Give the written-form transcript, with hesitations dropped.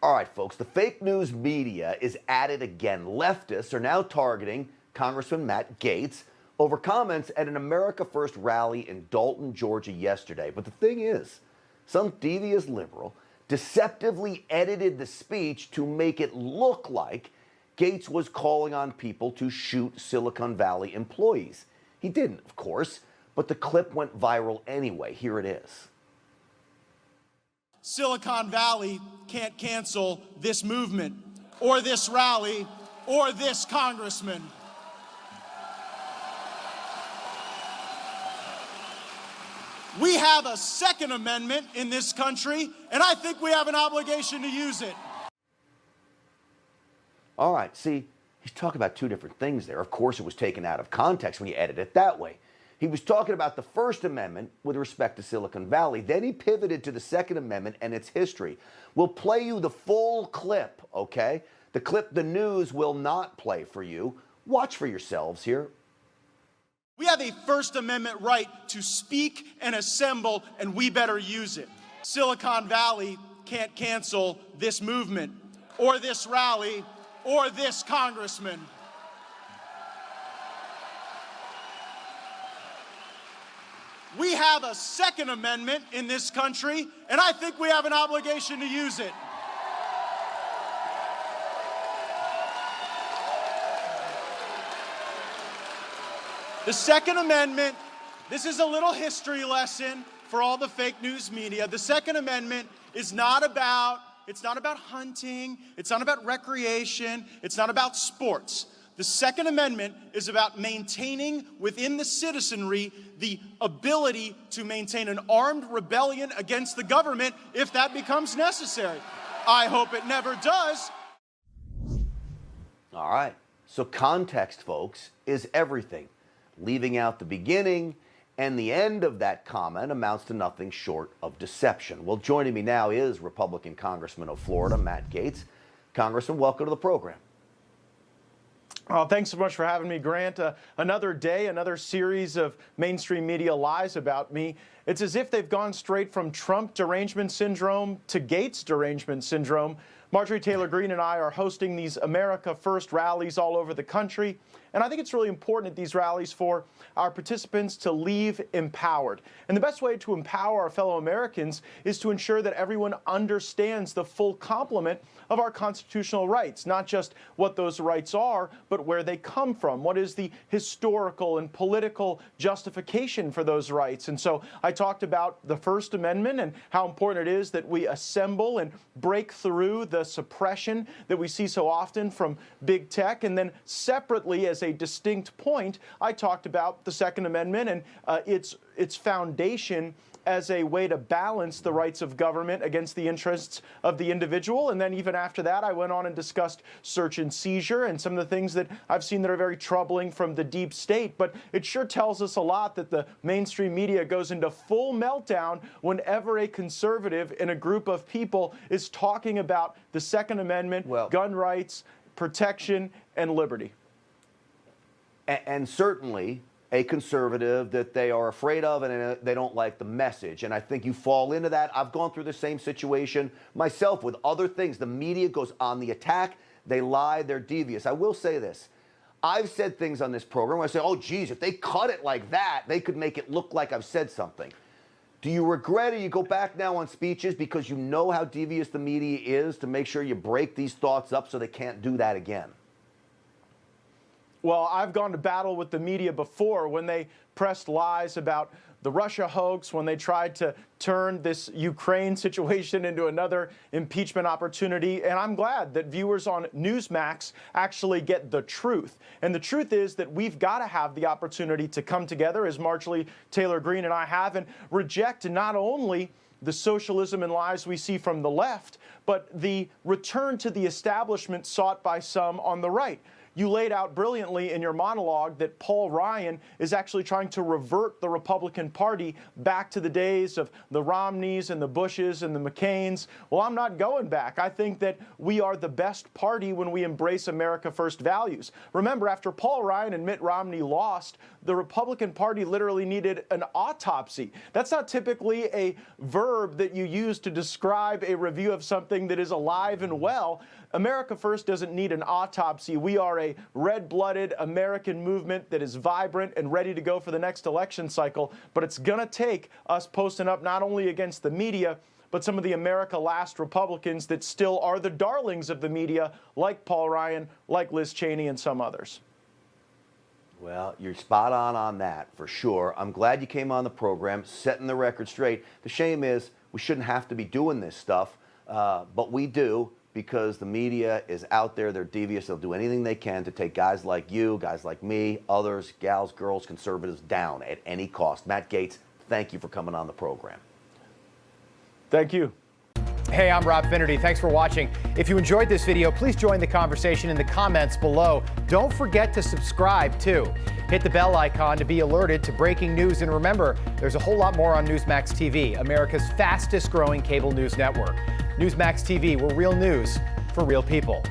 All right, folks, the fake news media is at it again. Leftists are now targeting Congressman Matt Gaetz over comments at an America First rally in Dalton, Georgia yesterday. But the thing is, some devious liberal deceptively edited the speech to make it look like Gaetz was calling on people to shoot Silicon Valley employees. He didn't, of course, but the clip went viral anyway. Here it is. Silicon Valley can't cancel this movement or this rally or this congressman. We have a Second Amendment in this country, and I think we have an obligation to use it. All right, see, he's talking about two different things there. Of course, it was taken out of context when you edit it that way. He was talking about the First Amendment with respect to Silicon Valley. Then he pivoted to the Second Amendment and its history. We'll play you the full clip, okay? The clip the news will not play for you. Watch for yourselves here. We have a First Amendment right to speak and assemble, and we better use it. Silicon Valley can't cancel this movement or this rally or this congressman. We have a Second Amendment in this country, and I think we have an obligation to use it. The Second Amendment, this is a little history lesson for all the fake news media. The Second Amendment is not about hunting, it's not about recreation, it's not about sports. The Second Amendment is about maintaining within the citizenry the ability to maintain an armed rebellion against the government if that becomes necessary. I hope it never does. All right, so context, folks, is everything. Leaving out the beginning and the end of that comment amounts to nothing short of deception. Well, joining me now is Republican Congressman of Florida, Matt Gaetz. Congressman, welcome to the program. Oh, thanks so much for having me, Grant. Another day, another series of mainstream media lies about me. It's as if they've gone straight from Trump derangement syndrome to Gaetz derangement syndrome. Marjorie Taylor Greene and I are hosting these America First rallies all over the country. And I think it's really important at these rallies for our participants to leave empowered. And the best way to empower our fellow Americans is to ensure that everyone understands the full complement of our constitutional rights, not just what those rights are, but where they come from. What is the historical and political justification for those rights? And so I talked about the First Amendment and how important it is that we assemble and break through the suppression that we see so often from big tech. And then separately, as a distinct point, I talked about the Second Amendment and its foundation as a way to balance the rights of government against the interests of the individual. And then even after that, I went on and discussed search and seizure and some of the things that I've seen that are very troubling from the deep state. But it sure tells us a lot that the mainstream media goes into full meltdown whenever a conservative in a group of people is talking about the Second Amendment, gun rights, protection, and liberty. And certainly a conservative that they are afraid of and they don't like the message. And I think you fall into that. I've gone through the same situation myself with other things. The media goes on the attack. They lie. They're devious. I will say this. I've said things on this program where I say, oh, geez, if they cut it like that, they could make it look like I've said something. Do you regret it? You go back now on speeches because you know how devious the media is to make sure you break these thoughts up so they can't do that again? Well, I've gone to battle with the media before when they pressed lies about the Russia hoax, when they tried to turn this Ukraine situation into another impeachment opportunity. And I'm glad that viewers on Newsmax actually get the truth. And the truth is that we've got to have the opportunity to come together, as Marjorie Taylor Greene and I have, and reject not only the socialism and lies we see from the left, but the return to the establishment sought by some on the right. you laid out brilliantly in your monologue that Paul Ryan is actually trying to revert the Republican Party back to the days of the Romneys and the Bushes and the McCains. Well, I'm not going back. I think that we are the best party when we embrace America First values. Remember, after Paul Ryan and Mitt Romney lost, the Republican Party literally needed an autopsy. That's not typically a verb that you use to describe a review of something that is alive and well. America First doesn't need an autopsy. We are a red-blooded American movement that is vibrant and ready to go for the next election cycle, but it's going to take us posting up not only against the media, but some of the America Last Republicans that still are the darlings of the media, like Paul Ryan, like Liz Cheney, and some others. Well, you're spot on that, for sure. I'm glad you came on the program, setting the record straight. The shame is we shouldn't have to be doing this stuff, but we do, because the media is out there. They're devious. They'll do anything they can to take guys like you, guys like me, others, gals, girls, conservatives down at any cost. Matt Gaetz, thank you for coming on the program. Thank you. Hey, I'm Rob Finnerty. Thanks for watching. If you enjoyed this video, please join the conversation in the comments below. Don't forget to subscribe, too. Hit the bell icon to be alerted to breaking news. And remember, there's a whole lot more on Newsmax TV, America's fastest growing cable news network. Newsmax TV, where real news for real people.